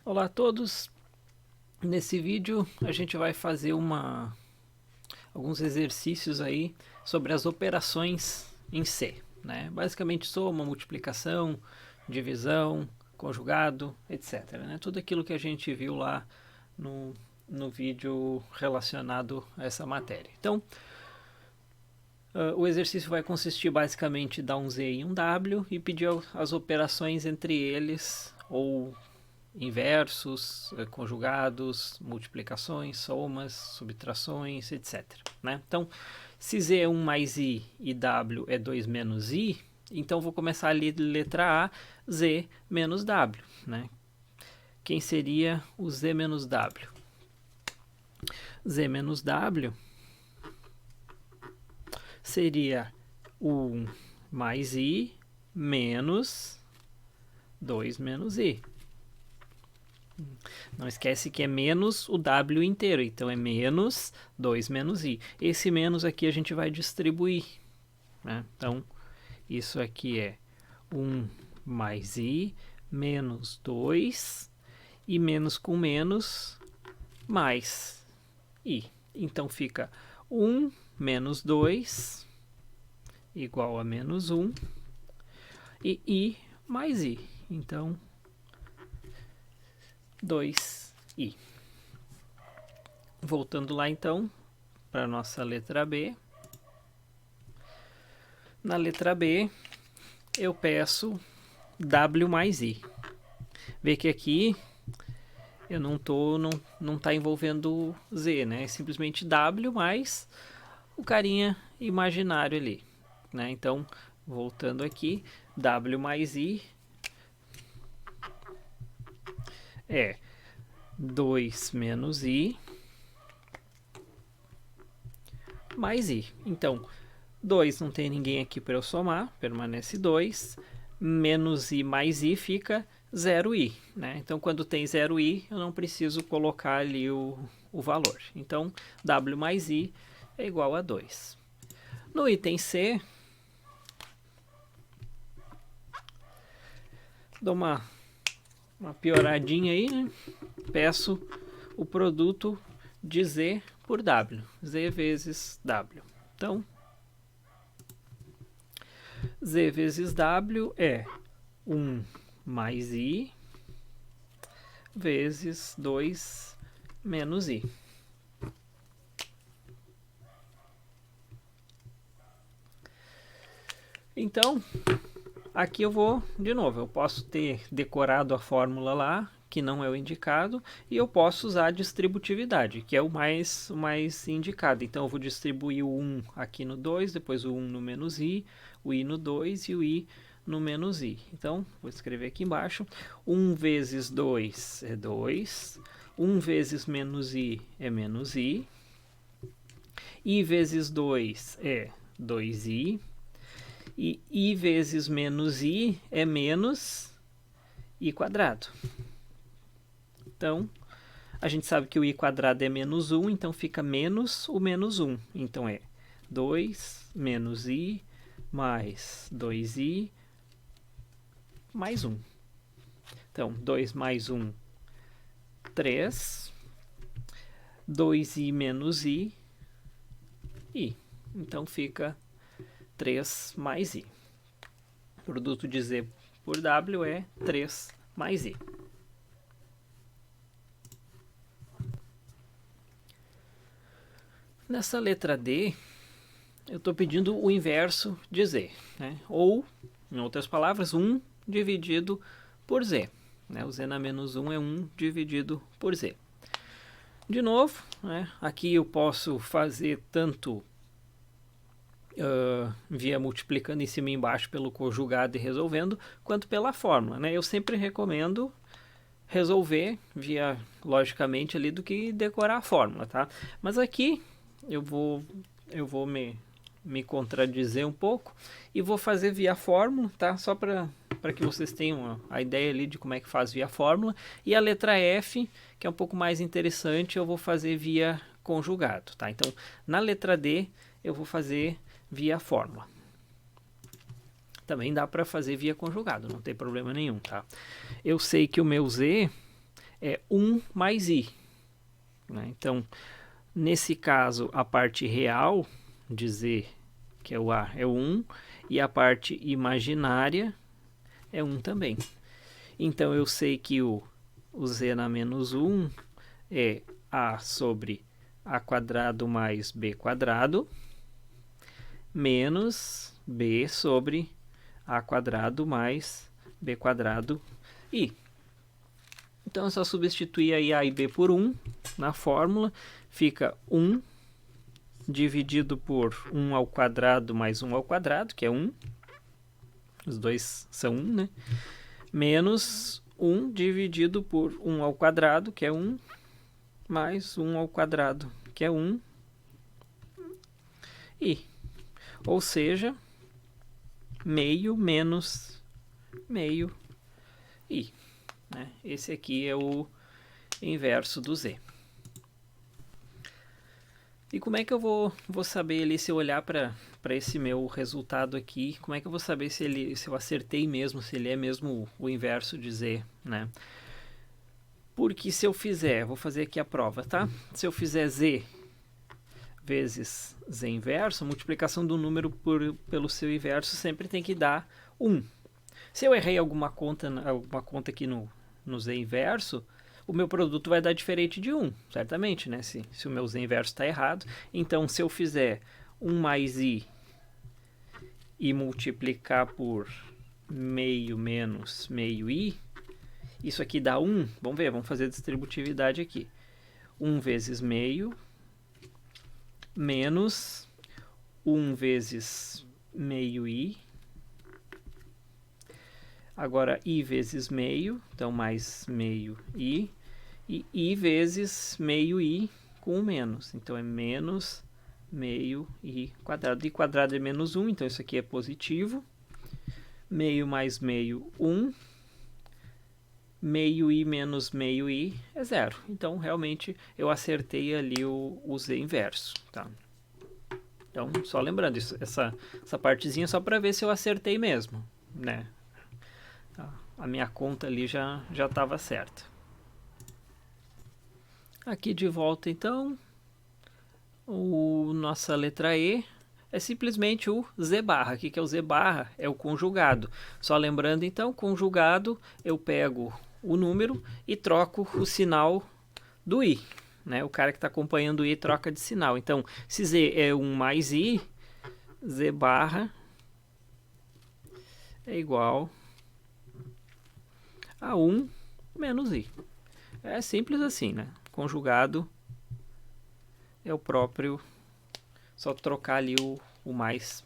Olá a todos, nesse vídeo a gente vai fazer alguns exercícios aí sobre as operações em C, né? Basicamente soma, multiplicação, divisão, conjugado, etc, né? Tudo aquilo que a gente viu lá no vídeo relacionado a essa matéria. Então, o exercício vai consistir basicamente em dar um Z e um W e pedir as operações entre eles, ou inversos, conjugados, multiplicações, somas, subtrações, etc, né? Então, se Z é 1 mais I e W é 2 menos I, então vou começar ali de letra A, Z menos W, né? Quem seria o Z menos W? Z menos W seria 1 mais I menos 2 menos I. Não esquece que é menos o W inteiro, então é menos 2 menos I. Esse menos aqui a gente vai distribuir, né? Então, isso aqui é 1 mais I menos 2 e menos com menos mais I. Então, fica 1 menos 2 igual a menos 1 e I mais I. Então, 2i. Voltando lá então para a nossa letra B. Na letra B eu peço W mais I. Vê que aqui eu não está envolvendo Z, né? É simplesmente W mais o carinha imaginário ali, né? Então, voltando aqui, W mais I é 2 menos I mais I. Então, 2 não tem ninguém aqui para eu somar, permanece 2. Menos I mais I fica 0i, né? Então, quando tem 0i, eu não preciso colocar ali o valor. Então, W mais I é igual a 2. No item C, dou uma pioradinha aí, né? Peço o produto de Z por W. Z vezes W. Então, Z vezes W é 1 mais I vezes 2 menos I. Então, aqui eu vou, de novo, eu posso ter decorado a fórmula lá, que não é o indicado, e eu posso usar a distributividade, que é o mais indicado. Então, eu vou distribuir o 1 aqui no 2, depois o 1 no menos I, o I no 2 e o I no menos I. Então, vou escrever aqui embaixo. 1 vezes 2 é 2. 1 vezes menos I é menos I. I vezes 2 é 2I. E I vezes menos I é menos I quadrado. Então, a gente sabe que o I quadrado é menos 1, então fica menos o menos 1. Então, é 2 menos I mais 2I mais 1. Então, 2 mais 1, 3. 2i menos I. Então, fica 3 mais I. O produto de Z por W é 3 mais I. Nessa letra D, eu estou pedindo o inverso de Z, né? Ou, em outras palavras, 1 dividido por Z. Né? O Z na menos 1 é 1 dividido por Z. De novo, né? Aqui eu posso fazer tanto via multiplicando em cima e embaixo pelo conjugado e resolvendo, quanto pela fórmula, né? Eu sempre recomendo resolver via logicamente ali do que decorar a fórmula, tá? Mas aqui eu vou me contradizer um pouco e vou fazer via fórmula, tá? Só para que vocês tenham a ideia ali de como é que faz via fórmula. E a letra F, que é um pouco mais interessante, eu vou fazer via conjugado, tá? Então, na letra D, eu vou fazer via fórmula. Também dá para fazer via conjugado, não tem problema nenhum, tá? Eu sei que o meu Z é 1 mais i. Né? Então, nesse caso, a parte real de z, que é o a, é 1, e a parte imaginária é 1 também. Então, eu sei que o z na menos 1 é a sobre a quadrado mais b quadrado menos b sobre a quadrado mais b quadrado i. Então é só substituir aí a e b por 1 na fórmula, fica 1 dividido por 1 ao quadrado mais 1 ao quadrado, que é 1, os dois são 1, né? Menos 1 dividido por 1 ao quadrado, que é 1, mais 1 ao quadrado, que é 1, e, ou seja, meio menos meio i. Né? Esse aqui é o inverso do z. E como é que eu vou saber ali, se eu olhar para esse meu resultado aqui, como é que eu vou saber se eu acertei mesmo, se ele é mesmo o inverso de z, né? Porque se eu fizer, vou fazer aqui a prova, tá? Se eu fizer z vezes z inverso, a multiplicação do número pelo seu inverso sempre tem que dar 1. Se eu errei alguma conta aqui no z inverso, o meu produto vai dar diferente de 1, certamente, né? Se o meu z inverso está errado. Então, se eu fizer 1 mais i e multiplicar por meio menos meio i, isso aqui dá 1. Vamos ver, vamos fazer a distributividade aqui. 1 vezes meio menos 1 vezes meio i. Agora, i vezes meio, então mais meio i. E i vezes meio i com o menos. Então, é menos meio i quadrado. I quadrado é menos 1, então isso aqui é positivo. Meio mais meio, 1. Meio i menos meio i é 0. Então, realmente, eu acertei ali o z inverso. Tá? Então, só lembrando, essa partezinha só para ver se eu acertei mesmo, né? A minha conta ali já estava certa. Aqui de volta, então, nossa letra E é simplesmente o z barra. O que é o z barra? É o conjugado. Só lembrando, então, conjugado, eu pego o número e troco o sinal do i. Né? O cara que está acompanhando o i troca de sinal. Então, se z é 1 mais i, z barra é igual a 1 menos i. É simples assim, né? Conjugado é o próprio, só trocar ali o mais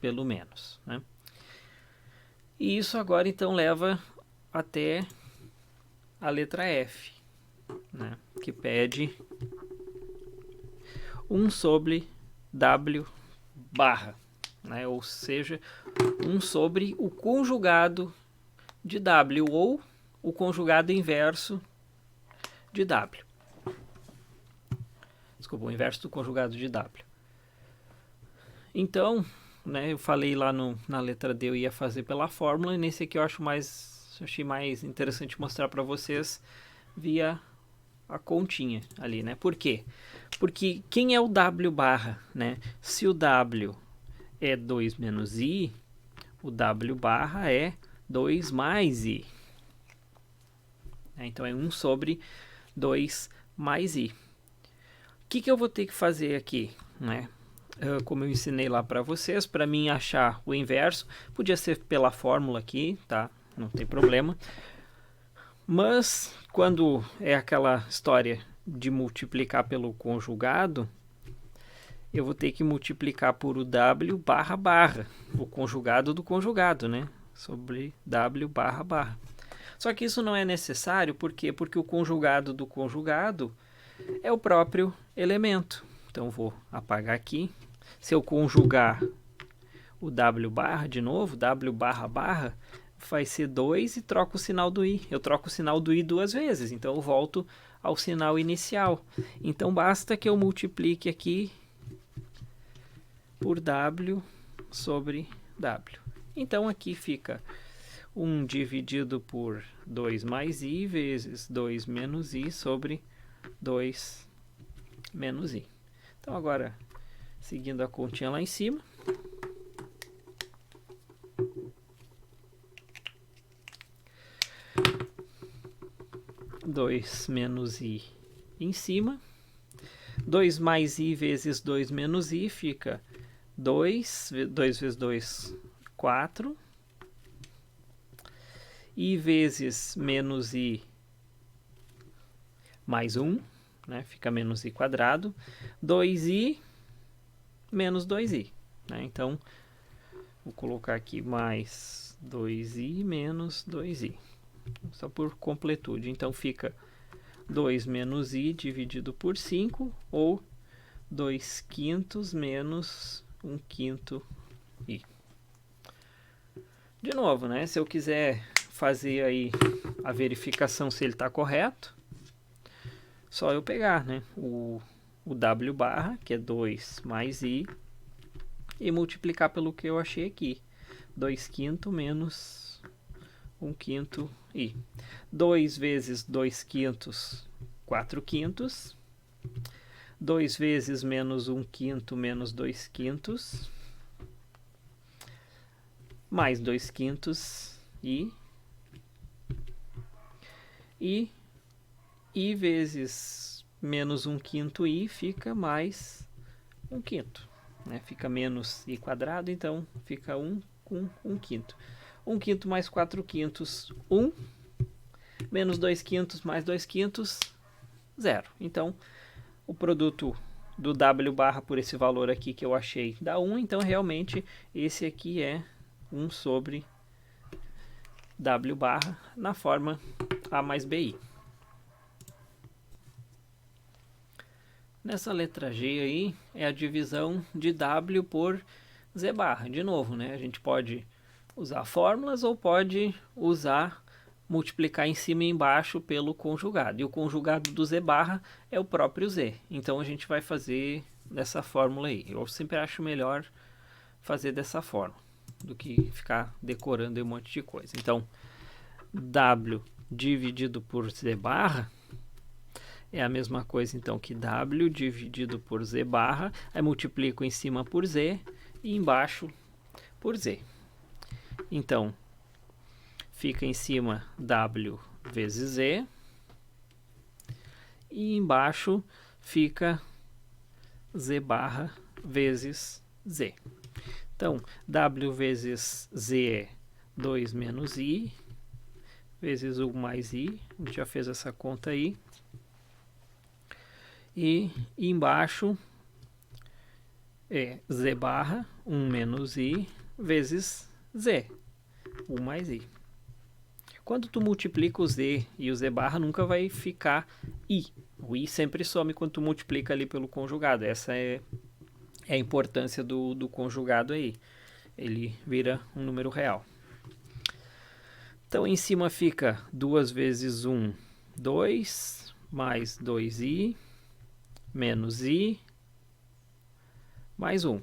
pelo menos, né? E isso agora então leva até a letra F, né? Que pede 1 sobre W barra, né? Ou seja, 1 sobre o conjugado de W ou o conjugado inverso de W. Desculpa, o inverso do conjugado de W. Então, né, eu falei lá na letra D, eu ia fazer pela fórmula, e nesse aqui eu achei mais interessante mostrar para vocês via a continha ali, né? Por quê? Porque quem é o W barra, né? Se o W é 2 menos I, o W barra é 2 mais I. Então, é 1 sobre 2 mais I. O que eu vou ter que fazer aqui, né? Como eu ensinei lá para vocês, para mim achar o inverso, podia ser pela fórmula aqui, tá? Não tem problema. Mas, quando é aquela história de multiplicar pelo conjugado, eu vou ter que multiplicar por o W barra barra, o conjugado do conjugado, né? Sobre W barra barra. Só que isso não é necessário, por quê? Porque o conjugado do conjugado é o próprio elemento. Então, vou apagar aqui. Se eu conjugar o W barra de novo, W barra barra, vai ser 2 e troco o sinal do I. Eu troco o sinal do I 2 vezes, então eu volto ao sinal inicial. Então, basta que eu multiplique aqui por W sobre W. Então, aqui fica 1 dividido por 2 mais i vezes 2 menos i sobre 2 menos i. Então, agora, seguindo a continha lá em cima, dois menos i em cima, 2 mais i vezes 2 menos i fica 2 vezes 2, 4, i vezes menos i mais 1, né? Fica menos i quadrado, 2i menos 2i. Né? Então, vou colocar aqui mais 2i menos 2i, só por completude. Então, fica 2 menos i dividido por 5, ou 2 quintos menos 1 quinto i. De novo, né? Se eu quiser fazer aí a verificação se ele está correto, só eu pegar, né? O w barra, que é 2 mais i, e multiplicar pelo que eu achei aqui. 2 quinto menos 1 quinto i. 2 vezes 2 quintos, 4 quintos. 2 vezes menos 1 quinto menos 2 quintos. Mais 2 quintos i. E i vezes menos 1 quinto i fica mais 1 quinto. Né? Fica menos i quadrado, então fica 1 com 1 quinto. 1 quinto mais 4 quintos, 1. Menos 2 quintos mais 2 quintos, 0. Então, o produto do w barra por esse valor aqui que eu achei dá 1. Então, realmente, esse aqui é 1 sobre w barra na forma a mais bi. Nessa letra G aí, é a divisão de w por z barra. De novo, né? A gente pode usar fórmulas ou pode multiplicar em cima e embaixo pelo conjugado. E o conjugado do z barra é o próprio z. Então, a gente vai fazer dessa fórmula aí. Eu sempre acho melhor fazer dessa forma do que ficar decorando um monte de coisa. Então, w dividido por z barra é a mesma coisa, então, que w dividido por z barra. Aí multiplico em cima por z e embaixo por z. Então, fica em cima w vezes z. E embaixo fica z barra vezes z. Então, w vezes z é 2 menos i, vezes 1 mais i. A gente já fez essa conta aí. E embaixo é z barra 1 menos i vezes z, 1 mais i. Quando tu multiplica o z e o z barra, nunca vai ficar i. O i sempre some quando tu multiplica ali pelo conjugado. Essa é a importância do conjugado aí. Ele vira um número real. Então, em cima fica 2 vezes 1, 2, mais 2i, menos i, mais 1.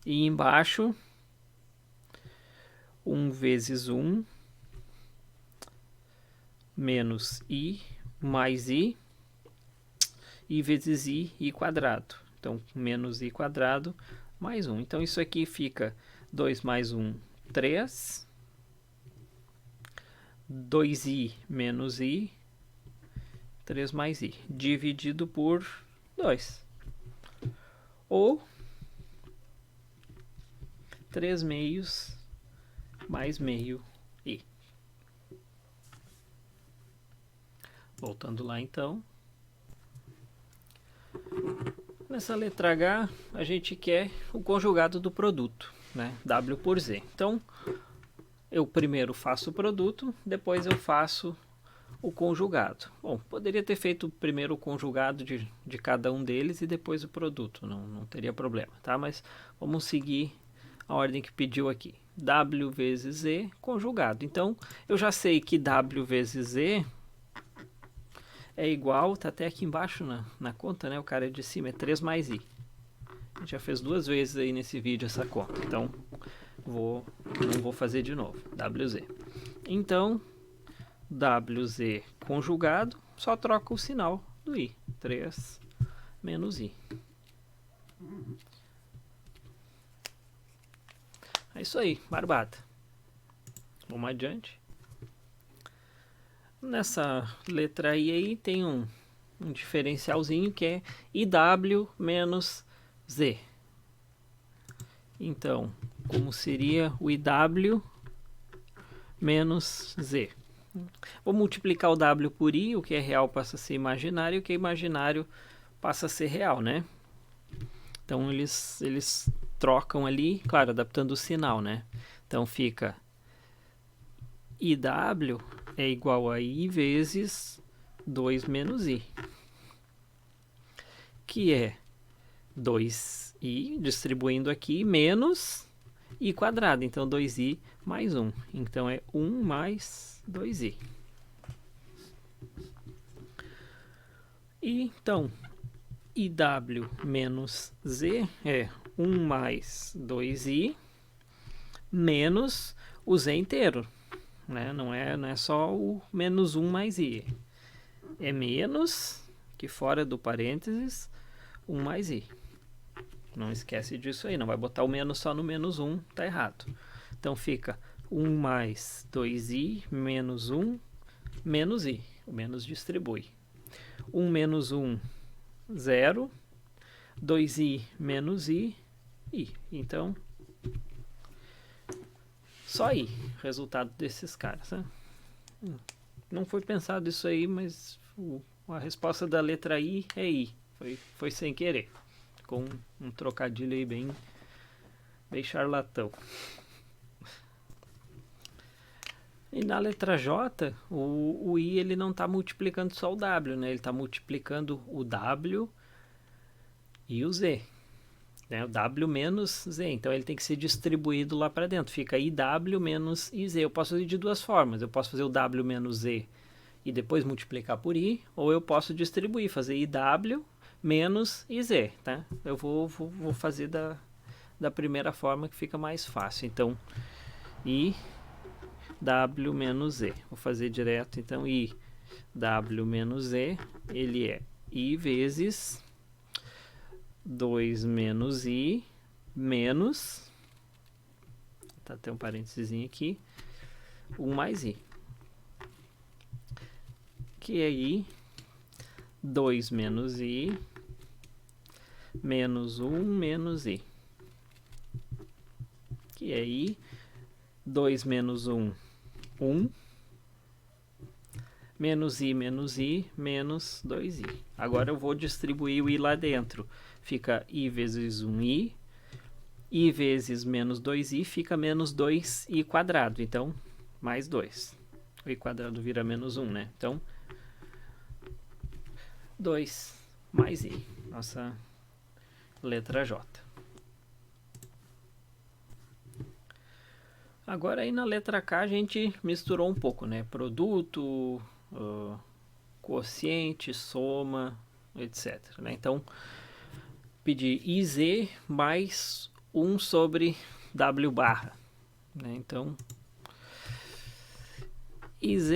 E embaixo, 1 vezes 1, menos i, mais i vezes i quadrado. Então, menos i quadrado, mais 1. Então, isso aqui fica 2 mais 1, 3. 2i menos i, 3 mais i, dividido por 2. Ou 3 meios mais meio i. Voltando lá, então. Nessa letra H, a gente quer o conjugado do produto, né? W por Z. Então, eu primeiro faço o produto, depois eu faço o conjugado. Bom, poderia ter feito primeiro o conjugado de cada um deles e depois o produto, não teria problema, tá? Mas vamos seguir a ordem que pediu aqui. W vezes Z, conjugado. Então, eu já sei que W vezes Z é igual, tá até aqui embaixo na conta, né? O cara de cima é 3 mais I. A gente já fez 2 vezes aí nesse vídeo essa conta. Então, não vou fazer de novo, WZ. Então, WZ conjugado, só troca o sinal do I. 3 menos I. É isso aí, barbada. Vamos adiante. Nessa letra I aí tem um diferencialzinho que é IW menos Z. Então, como seria o IW menos Z? Vou multiplicar o W por I, o que é real passa a ser imaginário, e o que é imaginário passa a ser real, né? Então, eles trocam ali, claro, adaptando o sinal, né? Então, fica IW é igual a I vezes 2 menos I, que é 2i, distribuindo aqui, menos i quadrado. Então, 2i mais 1. Então, é 1 mais 2i. E, então, IW menos Z é 1 mais 2i menos o Z inteiro. Né? Não é só o menos 1 mais i. É menos, que fora do parênteses, 1 mais i. Não esquece disso aí, não vai botar o menos só no menos 1, tá errado. Então fica 1 mais 2i menos 1 menos i. O menos distribui. 1 menos 1, 0. 2i menos i. Então, só i. Resultado desses caras. Né? Não foi pensado isso aí, mas a resposta da letra I é I. Foi sem querer. Com um trocadilho aí bem charlatão. E na letra J, o I ele não está multiplicando só o W, né? Ele está multiplicando o W e o Z. Né? O W menos Z. Então ele tem que ser distribuído lá para dentro. Fica IW menos IZ. Eu posso fazer de duas formas. Eu posso fazer o W menos Z e depois multiplicar por I, ou eu posso distribuir, fazer IW menos IZ, tá? Eu vou fazer da primeira forma que fica mais fácil. Então, IW menos Z. Vou fazer direto, então, IW menos Z, ele é I vezes 2 menos I menos, tá, tem um parênteses aqui, 1 mais I. Que é I, 2 menos I, menos 1 menos I. Que é I, 2 menos 1, 1. Menos I, menos 2i. Agora eu vou distribuir o I lá dentro. Fica I vezes 1i. I vezes menos 2i fica menos 2i quadrado. Então, mais 2. O I quadrado vira menos 1, né? Então, 2 mais I. Nossa letra J. Agora aí na letra K a gente misturou um pouco, né? Produto, quociente, soma, etc. Né? Então, pedir IZ mais 1 sobre W barra. Né? Então, IZ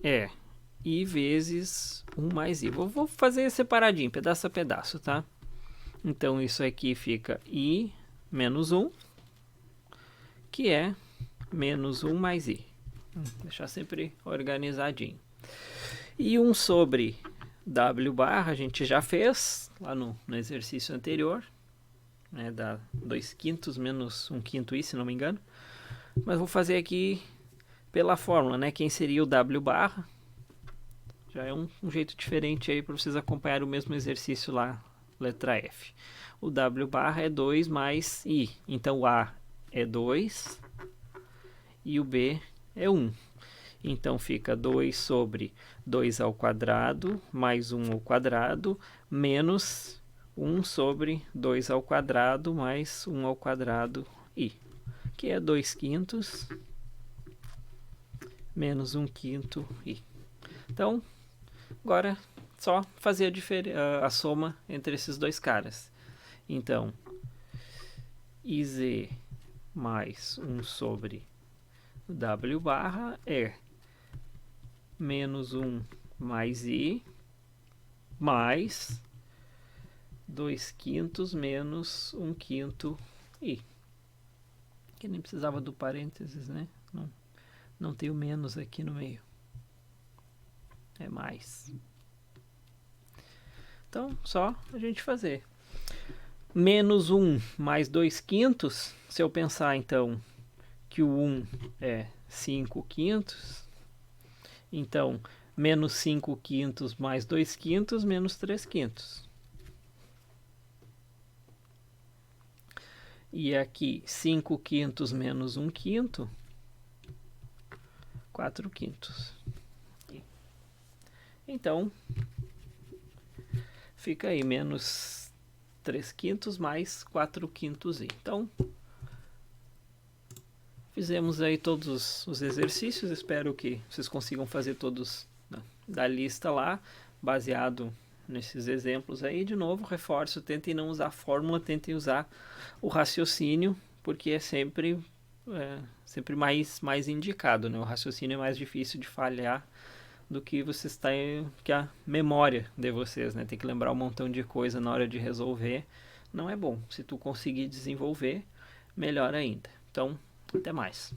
é I vezes 1 mais I. Vou fazer separadinho, pedaço a pedaço, tá? Então, isso aqui fica I menos 1, que é menos 1 mais I. Deixar sempre organizadinho. E 1 sobre W barra a gente já fez lá no exercício anterior. Né, dá 2/5 menos 1/5 I, se não me engano. Mas vou fazer aqui pela fórmula, né? Quem seria o W barra? Já é um jeito diferente aí para vocês acompanharem o mesmo exercício lá, letra F. O W barra é 2 mais I. Então o A é 2 e o B é 1. Então fica 2 sobre 2 ao quadrado mais 1 ao quadrado menos 1 sobre 2 ao quadrado mais 1 ao quadrado I, que é 2/5 menos 1/5 I. Então, agora só fazer a soma entre esses dois caras. Então, IZ mais 1 sobre W barra é menos 1 mais I mais 2/5 menos 1/5 I. Que nem precisava do parênteses, né? Não tem o menos aqui no meio. É mais. Então, só a gente fazer. Menos 1 mais 2/5, se eu pensar então que o 1 é 5/5, então menos 5/5 mais 2/5 menos 3/5. E aqui 5/5 menos 1/5, 4/5. Então, fica aí menos 3/5 mais 4/5. Então, fizemos aí todos os exercícios. Espero que vocês consigam fazer todos da lista lá, baseado nesses exemplos aí. De novo, reforço, tentem não usar a fórmula, tentem usar o raciocínio, porque é sempre mais indicado, né? O raciocínio é mais difícil de falhar do que vocês têm, que a memória de vocês, né? Tem que lembrar um montão de coisa na hora de resolver. Não é bom. Se tu conseguir desenvolver, melhor ainda. Então, até mais.